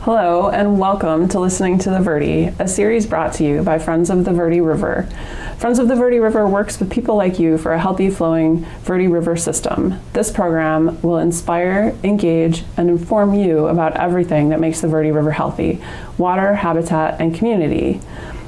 Hello and welcome to Listening to the Verde, a series brought to you by Friends of the Verde River. Friends of the Verde River works with people like you for a healthy flowing Verde River system. This program will inspire, engage, and inform you about everything that makes the Verde River healthy: water, habitat, and community.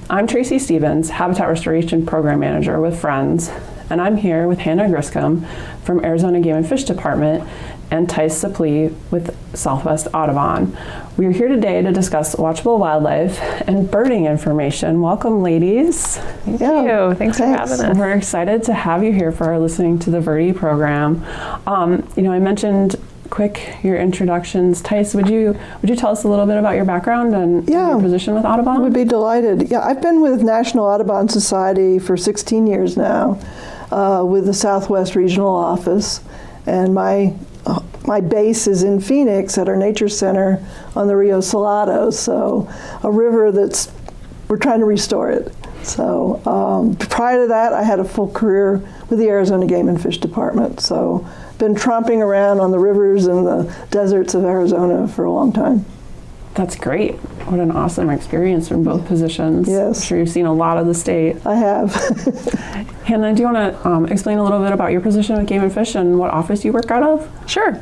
I'm Tracy Stevens, Habitat Restoration Program Manager with Friends, and I'm here with Hannah Griscom from Arizona Game and Fish Department and Tice Supplee with Southwest Audubon. We are here today to discuss watchable wildlife and birding information. Welcome, ladies. Thank you. Thanks for having us. We're excited to have you here for our Listening to the Verde program. I mentioned your introductions. Tice, would you tell us a little bit about your background and your position with Audubon? I would be delighted. Yeah, I've been with National Audubon Society for 16 years now, with the Southwest Regional Office, and my base is in Phoenix at our nature center on the Rio Salado, so a river we're trying to restore it. So prior to that, I had a full career with the Arizona Game and Fish Department, so been tromping around on the rivers and the deserts of Arizona for a long time. That's great. What an awesome experience from both positions. Yes. I'm sure you've seen a lot of the state. I have. Hannah, do you want to explain a little bit about your position with Game and Fish and what office you work out of? Sure.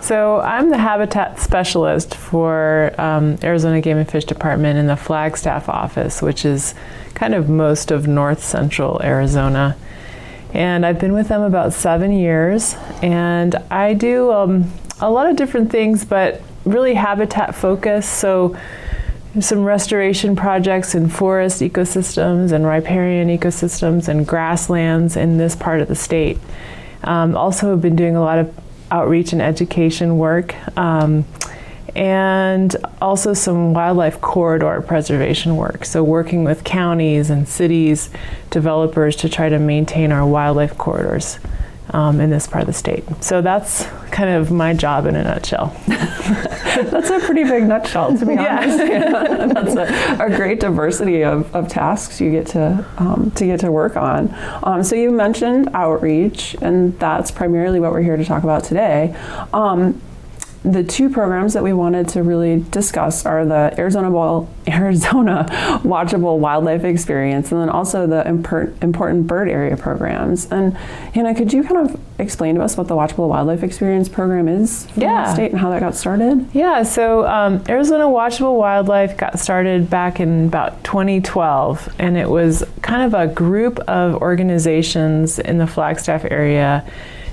So I'm the habitat specialist for Arizona Game and Fish Department in the Flagstaff office, which is kind of most of north central Arizona. And I've been with them about 7 years, and I do a lot of different things, but really habitat focused. So some restoration projects in forest ecosystems and riparian ecosystems and grasslands in this part of the state. Also have been doing a lot of outreach and education work, and also some wildlife corridor preservation work. So working with counties and cities, developers to try to maintain our wildlife corridors in this part of the state. So that's kind of my job in a nutshell. That's a pretty big nutshell, to be honest. Yeah. That's a great diversity of tasks you get to work on. So you mentioned outreach, and that's primarily what we're here to talk about today. The two programs that we wanted to really discuss are the Arizona Watchable Wildlife Experience, and then also the Important Bird Area programs. And Hannah, could you kind of explain to us what the Watchable Wildlife Experience program is for the state and how that got started? Yeah, so Arizona Watchable Wildlife got started back in about 2012, and it was kind of a group of organizations in the Flagstaff area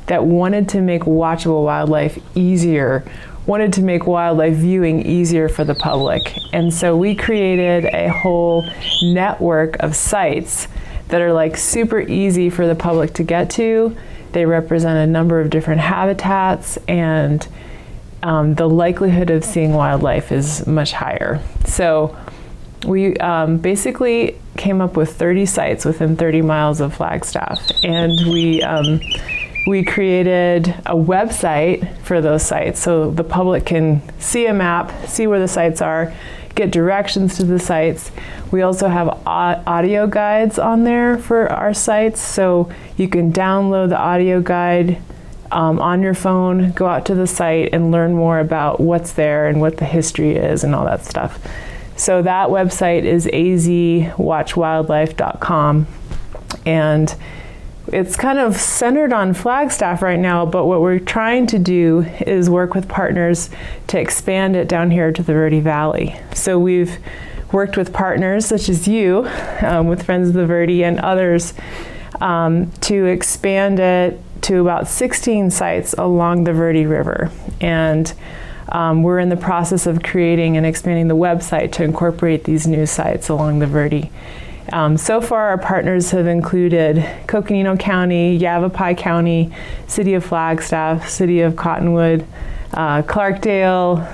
that wanted to make watchable wildlife easier, wanted to make wildlife viewing easier for the public. And so we created a whole network of sites that are like super easy for the public to get to. They represent a number of different habitats, and the likelihood of seeing wildlife is much higher. So we basically came up with 30 sites within 30 miles of Flagstaff, and we created a website for those sites so the public can see a map, see where the sites are, get directions to the sites. We also have audio guides on there for our sites, so you can download the audio guide on your phone, go out to the site and learn more about what's there and what the history is and all that stuff. So that website is azwatchwildlife.com, and it's kind of centered on Flagstaff right now, but what we're trying to do is work with partners to expand it down here to the Verde Valley. So we've worked with partners such as you, with Friends of the Verde and others, to expand it to about 16 sites along the Verde River. And we're in the process of creating and expanding the website to incorporate these new sites along the Verde. So far, our partners have included Coconino County, Yavapai County, City of Flagstaff, City of Cottonwood, Clarkdale,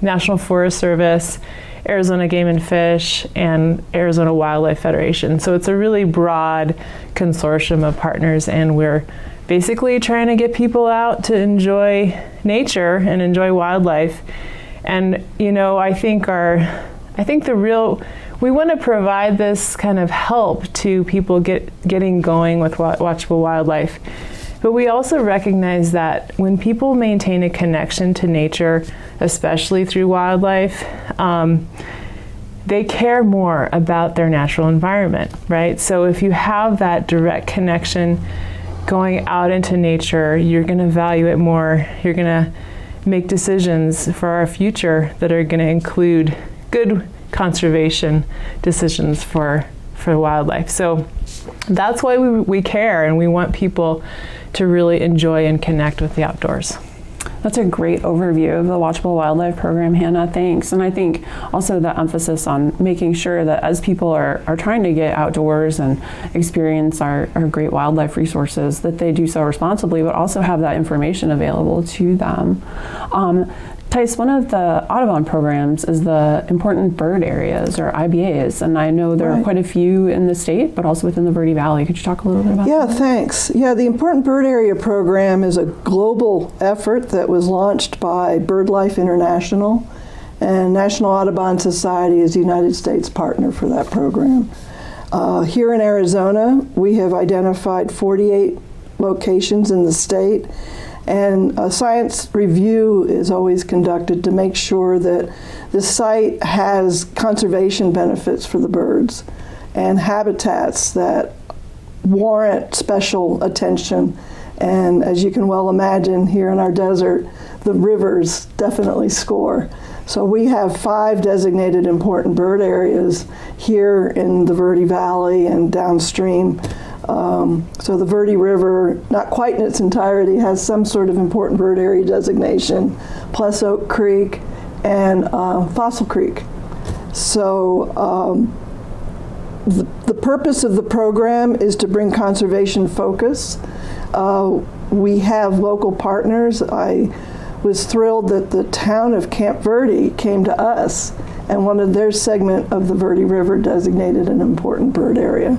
National Forest Service, Arizona Game and Fish, and Arizona Wildlife Federation. So it's a really broad consortium of partners, and we're basically trying to get people out to enjoy nature and enjoy wildlife. And I think we want to provide this kind of help to people getting going with watchable wildlife. But we also recognize that when people maintain a connection to nature, especially through wildlife, they care more about their natural environment, right? So if you have that direct connection going out into nature, you're going to value it more. You're going to make decisions for our future that are going to include good conservation decisions for wildlife. So that's why we care, and we want people to really enjoy and connect with the outdoors. That's a great overview of the Watchable Wildlife Program, Hannah. Thanks. And I think also the emphasis on making sure that as people are trying to get outdoors and experience our great wildlife resources, that they do so responsibly, but also have that information available to them. Tice, one of the Audubon programs is the Important Bird Areas, or IBAs, and I know there are quite a few in the state, but also within the Verde Valley. Could you talk a little bit about that? Yeah, thanks. Yeah, the Important Bird Area program is a global effort that was launched by BirdLife International, and National Audubon Society is the United States partner for that program. Here in Arizona, we have identified 48 locations in the state, and a science review is always conducted to make sure that the site has conservation benefits for the birds and habitats that warrant special attention. And as you can well imagine, here in our desert, the rivers definitely score. So we have 5 designated important bird areas here in the Verde Valley and downstream. So the Verde River, not quite in its entirety, has some sort of important bird area designation, plus Oak Creek and Fossil Creek. So the purpose of the program is to bring conservation focus. We have local partners. I was thrilled that the town of Camp Verde came to us and wanted their segment of the Verde River designated an important bird area.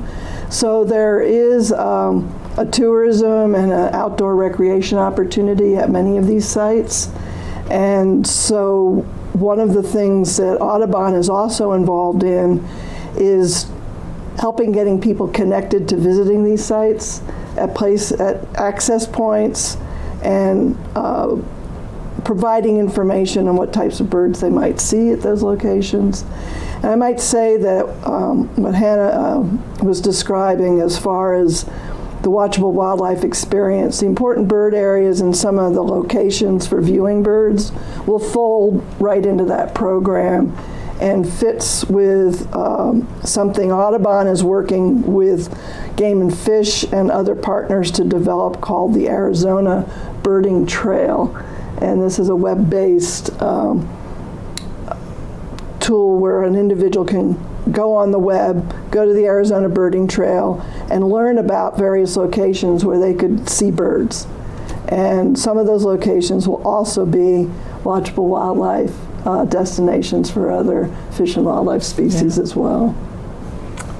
So there is a tourism and an outdoor recreation opportunity at many of these sites. And so one of the things that Audubon is also involved in is helping getting people connected to visiting these sites at access points, and providing information on what types of birds they might see at those locations. And I might say that what Hannah was describing as far as the watchable wildlife experience, the important bird areas and some of the locations for viewing birds will fold right into that program and fits with something Audubon is working with Game and Fish and other partners to develop called the Arizona Birding Trail. And this is a web-based tool where an individual can go on the web, go to the Arizona Birding Trail, and learn about various locations where they could see birds. And some of those locations will also be watchable wildlife destinations for other fish and wildlife species as well.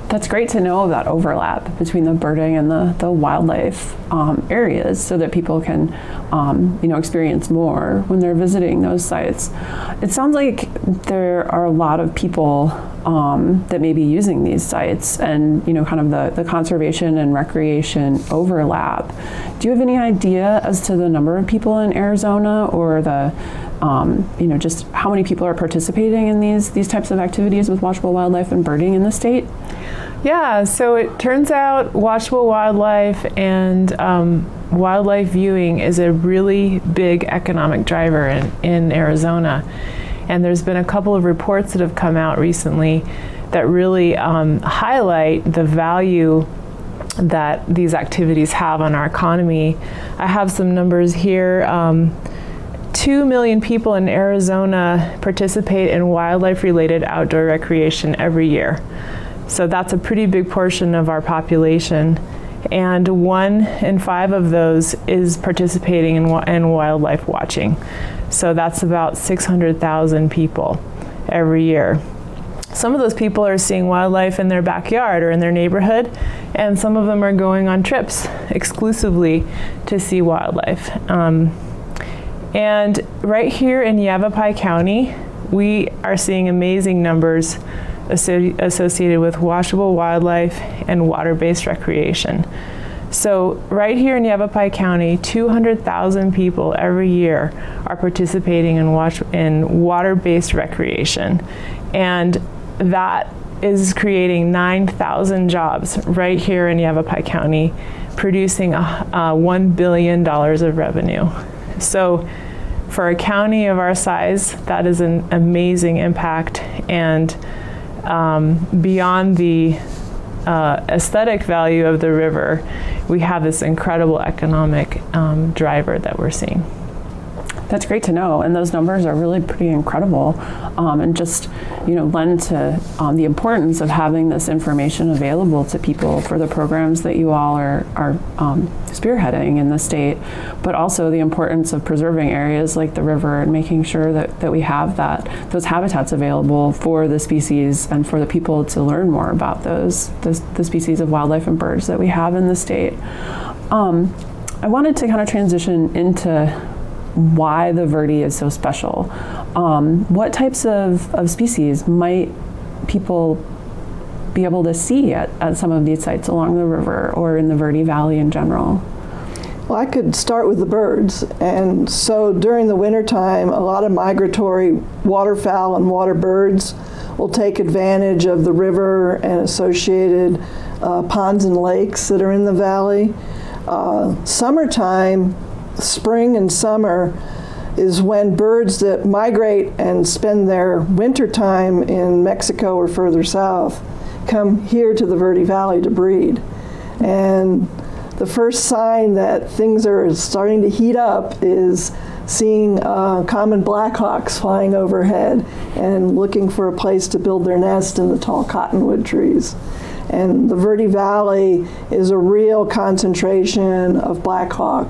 That's great to know that overlap between the birding and the wildlife areas, so that people can experience more when they're visiting those sites. It sounds like there are a lot of people that may be using these sites, and kind of the conservation and recreation overlap. Do you have any idea as to the number of people in Arizona, or the just how many people are participating in these types of activities with watchable wildlife and birding in the state? Yeah, so it turns out watchable wildlife and wildlife viewing is a really big economic driver in Arizona. And there's been a couple of reports that have come out recently that really highlight the value that these activities have on our economy. I have some numbers here. 2 million people in Arizona participate in wildlife-related outdoor recreation every year. So that's a pretty big portion of our population. And 1 in 5 of those is participating in wildlife watching. So that's about 600,000 people every year. Some of those people are seeing wildlife in their backyard or in their neighborhood, and some of them are going on trips exclusively to see wildlife. And right here in Yavapai County, we are seeing amazing numbers associated with watchable wildlife and water-based recreation. So right here in Yavapai County, 200,000 people every year are participating in water-based recreation. And that is creating 9,000 jobs right here in Yavapai County, producing $1 billion of revenue. So for a county of our size, that is an amazing impact. And beyond the aesthetic value of the river, we have this incredible economic driver that we're seeing. That's great to know, and those numbers are really pretty incredible, and just lend to the importance of having this information available to people for the programs that you all are spearheading in the state, but also the importance of preserving areas like the river and making sure that we have those habitats available for the species and for the people to learn more about the species of wildlife and birds that we have in the state. I wanted to kind of transition into why the Verde is so special. What types of species might people be able to see at some of these sites along the river or in the Verde Valley in general? Well, I could start with the birds. And so during the wintertime, a lot of migratory waterfowl and water birds will take advantage of the river and associated ponds and lakes that are in the valley. Summertime, spring and summer, is when birds that migrate and spend their winter time in Mexico or further south come here to the Verde Valley to breed. And the first sign that things are starting to heat up is seeing common blackhawks flying overhead and looking for a place to build their nest in the tall cottonwood trees. And the Verde Valley is a real concentration of blackhawk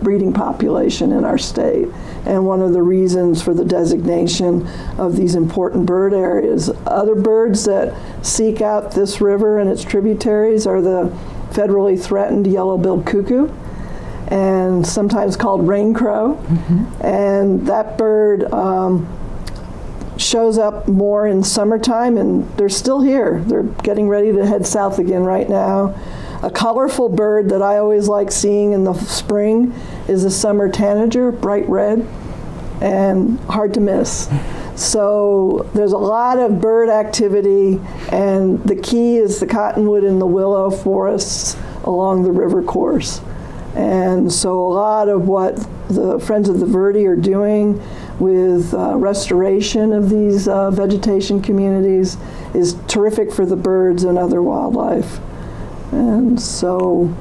breeding population in our state, and one of the reasons for the designation of these important bird areas. Other birds that seek out this river and its tributaries are the federally threatened yellow-billed cuckoo, and sometimes called rain crow. Mm-hmm. And that bird shows up more in summertime, and they're still here. They're getting ready to head south again right now. A colorful bird that I always like seeing in the spring is the summer tanager, bright red and hard to miss. So there's a lot of bird activity, and the key is the cottonwood and the willow forests along the river course. And so a lot of what the Friends of the Verde are doing with restoration of these vegetation communities is terrific for the birds and other wildlife. And so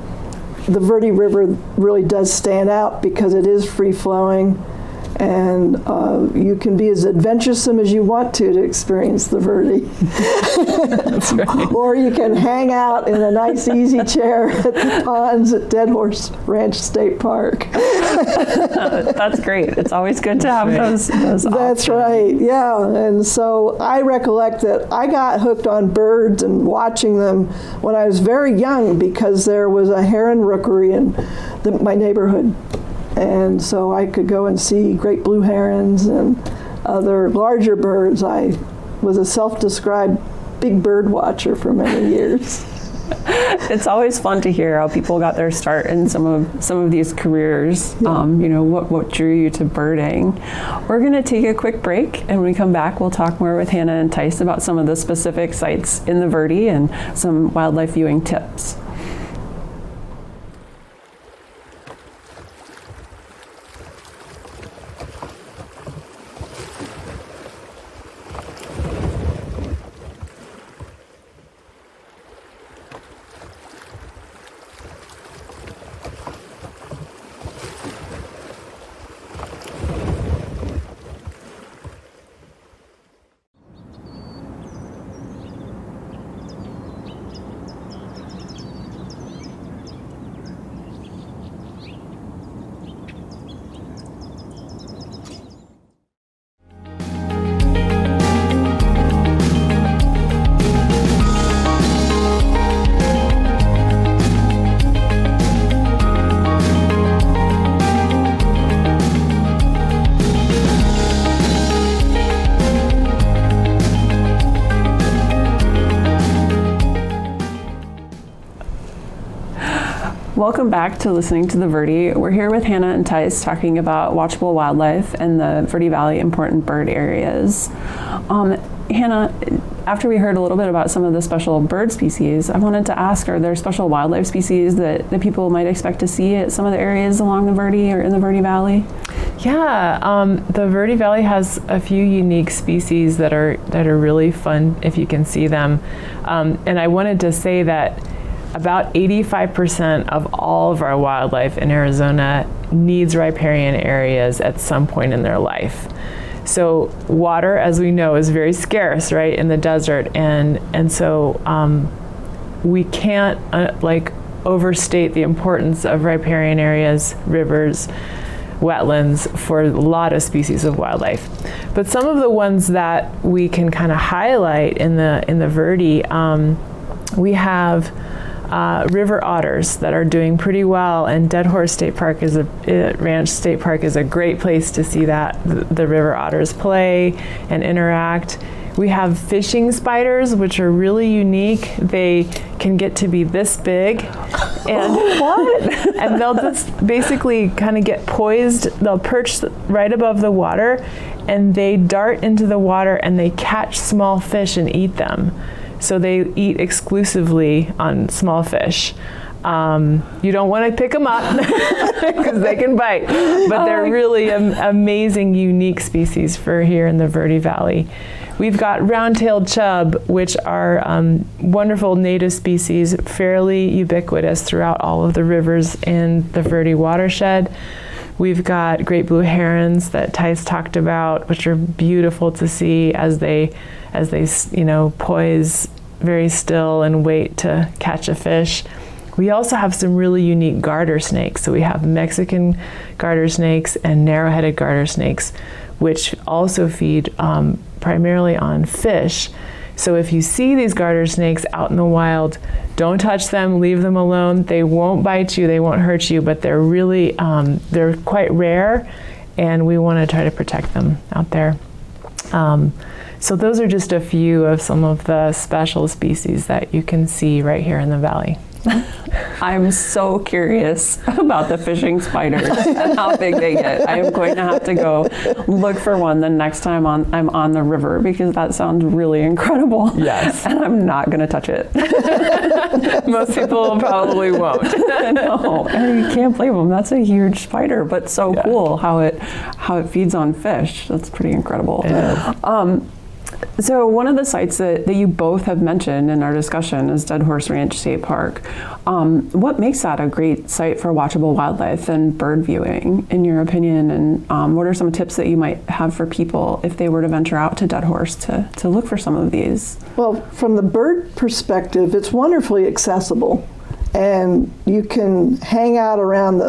the Verde River really does stand out because it is free-flowing, and you can be as adventuresome as you want to experience the Verde. That's right. Or you can hang out in a nice easy chair at the ponds at Dead Horse Ranch State Park. That's great. It's always good to have those That's options. right, yeah. And so I recollect that I got hooked on birds and watching them when I was very young because there was a heron rookery in my neighborhood. And so I could go and see great blue herons and other larger birds. I was a self-described big bird watcher for many years. It's always fun to hear how people got their start in some of these careers. Yeah. What drew you to birding. We're going to take a quick break, and when we come back, we'll talk more with Hannah and Tice about some of the specific sites in the Verde and some wildlife viewing tips. Welcome back to Listening to the Verde. We're here with Hannah and Tice talking about watchable wildlife and the Verde Valley important bird areas. Hannah, after we heard a little bit about some of the special bird species, I wanted to ask, are there special wildlife species that people might expect to see at some of the areas along the Verde or in the Verde Valley? Yeah, the Verde Valley has a few unique species that are really fun if you can see them. And I wanted to say that about 85% of all of our wildlife in Arizona needs riparian areas at some point in their life. So water, as we know, is very scarce, right, in the desert, and so we can't overstate the importance of riparian areas, rivers, wetlands for a lot of species of wildlife. But some of the ones that we can kind of highlight in the Verde, we have river otters that are doing pretty well, and Dead Horse State Park Ranch State Park is a great place to see that the river otters play and interact. We have fishing spiders, which are really unique. They can get to be this big, and and they'll just basically kind of get poised. They'll perch right above the water, and they dart into the water and they catch small fish and eat them. So they eat exclusively on small fish. You don't want to pick them up because they can bite, but they're really amazing, unique species for here in the Verde Valley. We've got round-tailed chub, which are wonderful native species, fairly ubiquitous throughout all of the rivers in the Verde watershed. We've got great blue herons that Tice talked about, which are beautiful to see as they poise very still and wait to catch a fish. We also have some really unique garter snakes. So we have Mexican garter snakes and narrow-headed garter snakes, which also feed primarily on fish. So if you see these garter snakes out in the wild, don't touch them, leave them alone. They won't bite you, they won't hurt you, but they're really, they're quite rare, and we want to try to protect them out there. So those are just a few of some of the special species that you can see right here in the valley. I'm so curious about the fishing spiders and how big they get. I am going to have to go look for one the next time I'm on the river, because that sounds really incredible. Yes. And I'm not going to touch it. Most people probably won't. No, and you can't blame them. That's a huge spider, but so cool how it feeds on fish. That's pretty incredible. It is. So one of the sites that you both have mentioned in our discussion is Dead Horse Ranch State Park. What makes that a great site for watchable wildlife and bird viewing, in your opinion? And what are some tips that you might have for people if they were to venture out to Dead Horse to look for some of these? Well, from the bird perspective, it's wonderfully accessible. And you can hang out around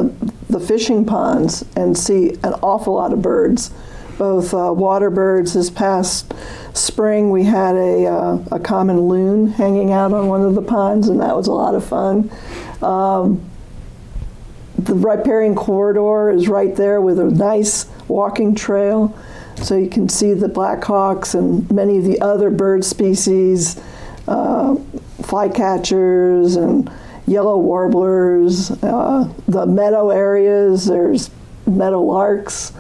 the fishing ponds and see an awful lot of birds, both water birds. This past spring we had a common loon hanging out on one of the ponds, and that was a lot of fun. The riparian corridor is right there with a nice walking trail, so you can see the blackhawks and many of the other bird species, flycatchers and yellow warblers. The meadow areas, there's meadow larks,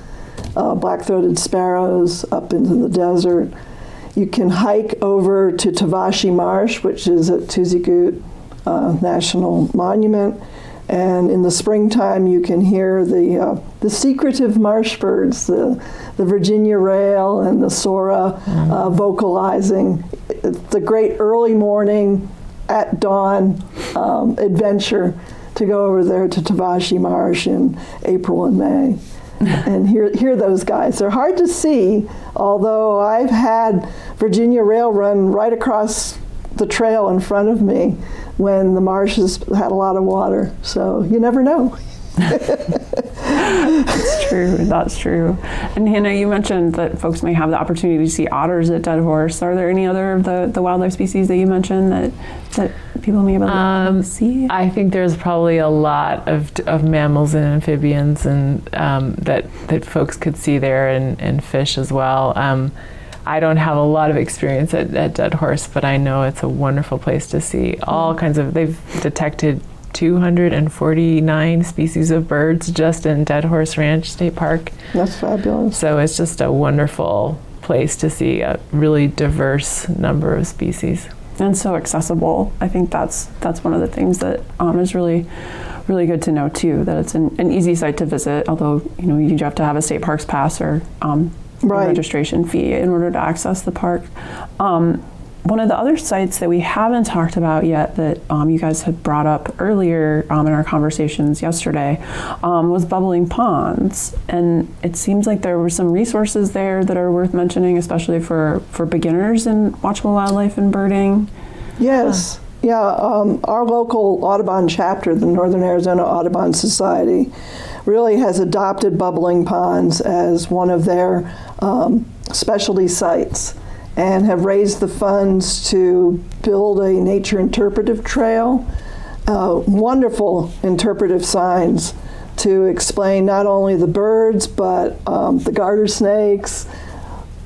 black-throated sparrows up into the desert. You can hike over to Tavashi Marsh, which is at Tuzigoot National Monument, and in the springtime you can hear the secretive marsh birds, the Virginia rail and the sora vocalizing. It's a great early morning at dawn adventure to go over there to Tavashi Marsh in April and May. And hear those guys. They're hard to see, although I've had Virginia rail run right across the trail in front of me when the marshes had a lot of water. So you never know. That's true. And Hannah, you mentioned that folks may have the opportunity to see otters at Dead Horse. Are there any other of the wildlife species that you mentioned that people may be able to see? I think there's probably a lot of mammals and amphibians and that folks could see there, and fish as well. I don't have a lot of experience at Dead Horse, but I know it's a wonderful place to see all kinds of. They've detected 249 species of birds just in Dead Horse Ranch State Park. That's fabulous. So it's just a wonderful place to see a really diverse number of species. And so accessible. I think that's one of the things that is really good to know too, that it's an easy site to visit, although you have to have a state parks pass or Right. registration fee in order to access the park. One of the other sites that we haven't talked about yet that you guys had brought up earlier in our conversations yesterday was Bubbling Ponds. And it seems like there were some resources there that are worth mentioning, especially for beginners in watchable wildlife and birding. Yes. Yeah, our local Audubon chapter, the Northern Arizona Audubon Society, really has adopted Bubbling Ponds as one of their specialty sites and have raised the funds to build a nature interpretive trail, wonderful interpretive signs to explain not only the birds, but the garter snakes,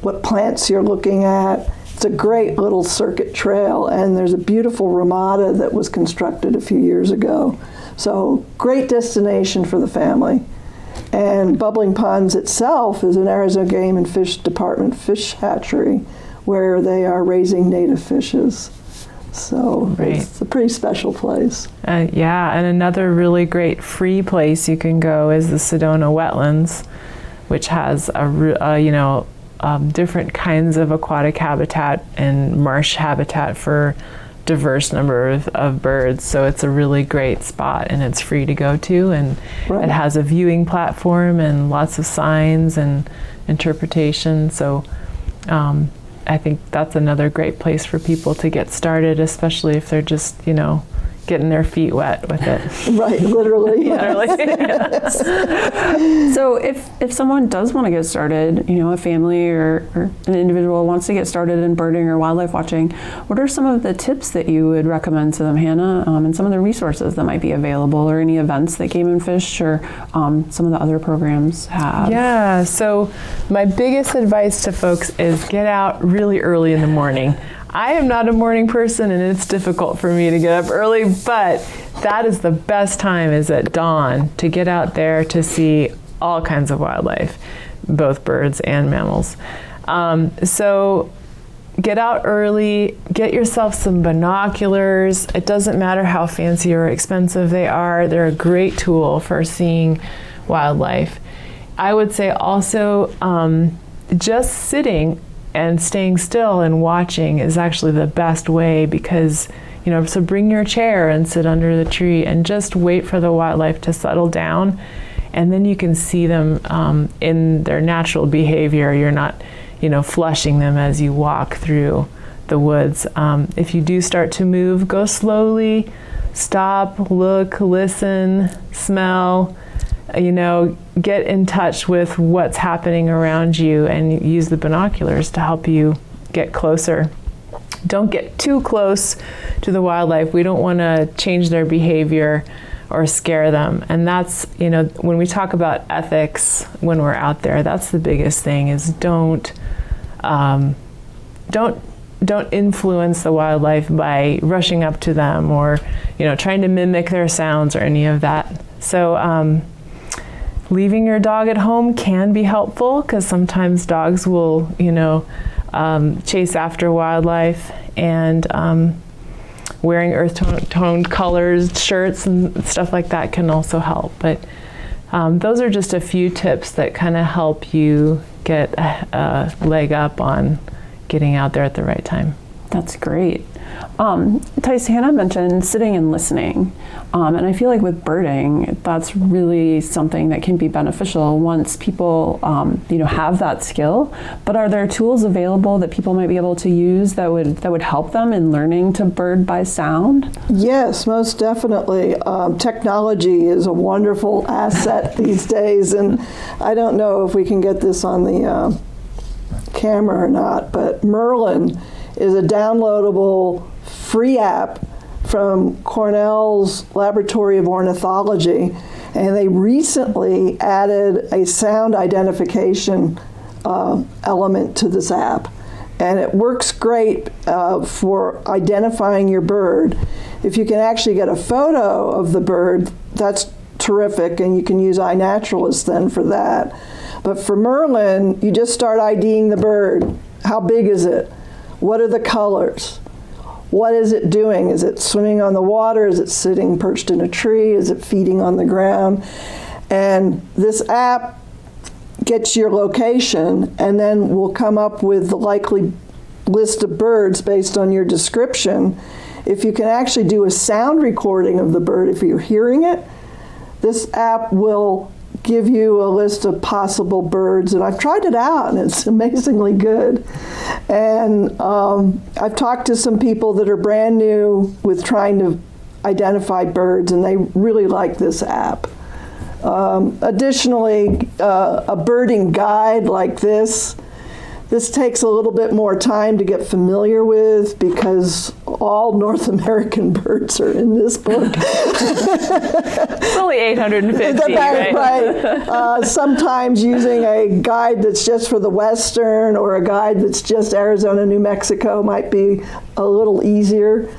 what plants you're looking at. It's a great little circuit trail, and there's a beautiful ramada that was constructed a few years ago. So great destination for the family. And Bubbling Ponds itself is an Arizona Game and Fish Department fish hatchery where they are raising native fishes. So It's a pretty special place. Yeah, and another really great free place you can go is the Sedona Wetlands, which has different kinds of aquatic habitat and marsh habitat for diverse number of birds. So it's a really great spot, and it's free to go to, and Right. it has a viewing platform and lots of signs and interpretation. So I think that's another great place for people to get started, especially if they're just, getting their feet wet with it. Right, literally. Literally. So if someone does want to get started, a family or an individual wants to get started in birding or wildlife watching, what are some of the tips that you would recommend to them, Hannah, and some of the resources that might be available, or any events that Game and Fish or some of the other programs have? Yeah, so my biggest advice to folks is get out really early in the morning. I am not a morning person, and it's difficult for me to get up early, but that is the best time, is at dawn, to get out there to see all kinds of wildlife, both birds and mammals. So get out early, get yourself some binoculars. It doesn't matter how fancy or expensive they are. They're a great tool for seeing wildlife. I would say also just sitting and staying still and watching is actually the best way, because, so bring your chair and sit under the tree and just wait for the wildlife to settle down, and then you can see them in their natural behavior. You're not, flushing them as you walk through the woods. If you do start to move, go slowly, stop, look, listen, smell, get in touch with what's happening around you, and use the binoculars to help you get closer. Don't get too close to the wildlife. We don't want to change their behavior or scare them. And that's, when we talk about ethics when we're out there, that's the biggest thing, is don't influence the wildlife by rushing up to them or, trying to mimic their sounds or any of that. So, leaving your dog at home can be helpful, because sometimes dogs will, chase after wildlife, and wearing earth-toned colors, shirts and stuff like that can also help. But those are just a few tips that kind of help you get a leg up on getting out there at the right time. That's great. Tice, Hannah mentioned sitting and listening, and I feel like with birding, that's really something that can be beneficial once people, have that skill. But are there tools available that people might be able to use that would help them in learning to bird by sound? Yes, most definitely. Technology is a wonderful asset these days, and I don't know if we can get this on the camera or not, but Merlin is a downloadable free app from Cornell's Laboratory of Ornithology, and they recently added a sound identification element to this app, and it works great for identifying your bird. If you can actually get a photo of the bird, that's terrific, and you can use iNaturalist then for that. But for Merlin, you just start IDing the bird. How big is it? What are the colors? What is it doing? Is it swimming on the water? Is it sitting perched in a tree? Is it feeding on the ground? And this app gets your location and then will come up with the likely list of birds based on your description. If you can actually do a sound recording of the bird, if you're hearing it, this app will give you a list of possible birds, and I've tried it out, and it's amazingly good. And I've talked to some people that are brand new with trying to identify birds, and they really like this app. Additionally, a birding guide like this takes a little bit more time to get familiar with because all North American birds are in this book. It's only 850, right? Right. Sometimes using a guide that's just for the Western or a guide that's just Arizona, New Mexico might be a little easier.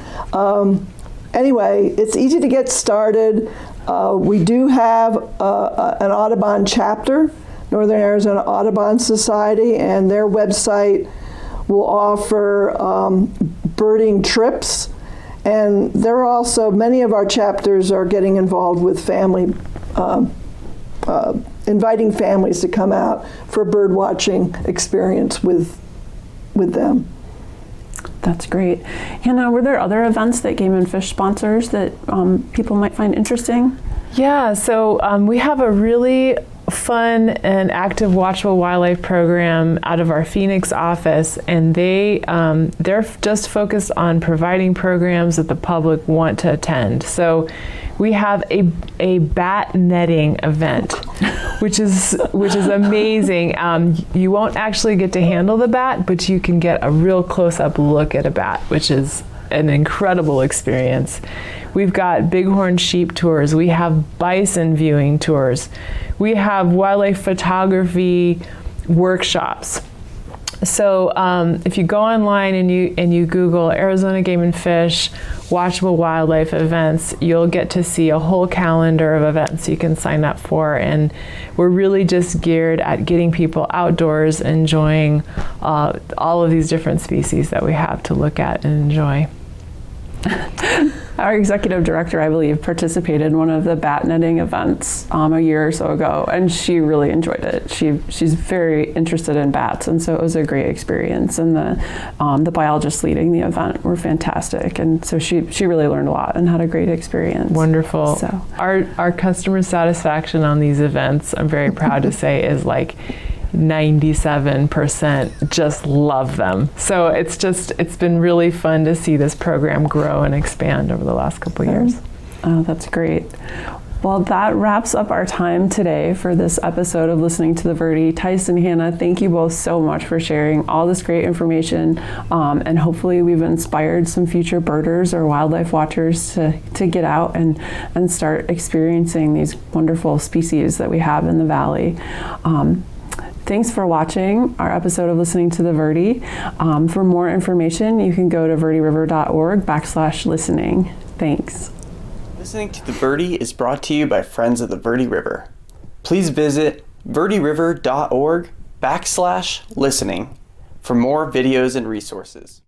Anyway, it's easy to get started. We do have an Audubon chapter, Northern Arizona Audubon Society, and their website will offer birding trips. And there are also, many of our chapters are getting involved with family, inviting families to come out for a bird watching experience with them. That's great. Hannah, were there other events that Game and Fish sponsors that people might find interesting? Yeah, so we have a really fun and active watchable wildlife program out of our Phoenix office, and they're just focused on providing programs that the public want to attend. So we have a bat netting event, which is amazing. You won't actually get to handle the bat, but you can get a real close-up look at a bat, which is an incredible experience. We've got bighorn sheep tours. We have bison viewing tours. We have wildlife photography workshops. So if you go online and you Google Arizona Game and Fish watchable wildlife events, you'll get to see a whole calendar of events you can sign up for. And we're really just geared at getting people outdoors, enjoying all of these different species that we have to look at and enjoy. Our executive director, I believe, participated in one of the bat netting events a year or so ago, and she really enjoyed it. She's very interested in bats, and so it was a great experience. And the biologists leading the event were fantastic, and so she really learned a lot and had a great experience. Wonderful. So our customer satisfaction on these events, I'm very proud to say, is like 97% just love them. So it's been really fun to see this program grow and expand over the last couple of years. Oh, that's great. Well, that wraps up our time today for this episode of Listening to the Verde. Tice and Hannah, thank you both so much for sharing all this great information, and hopefully we've inspired some future birders or wildlife watchers to get out and start experiencing these wonderful species that we have in the valley. Thanks for watching our episode of Listening to the Verde. For more information, you can go to verderiver.org/listening. Thanks. Listening to the Verde is brought to you by Friends of the Verde River. Please visit verderiver.org/listening for more videos and resources.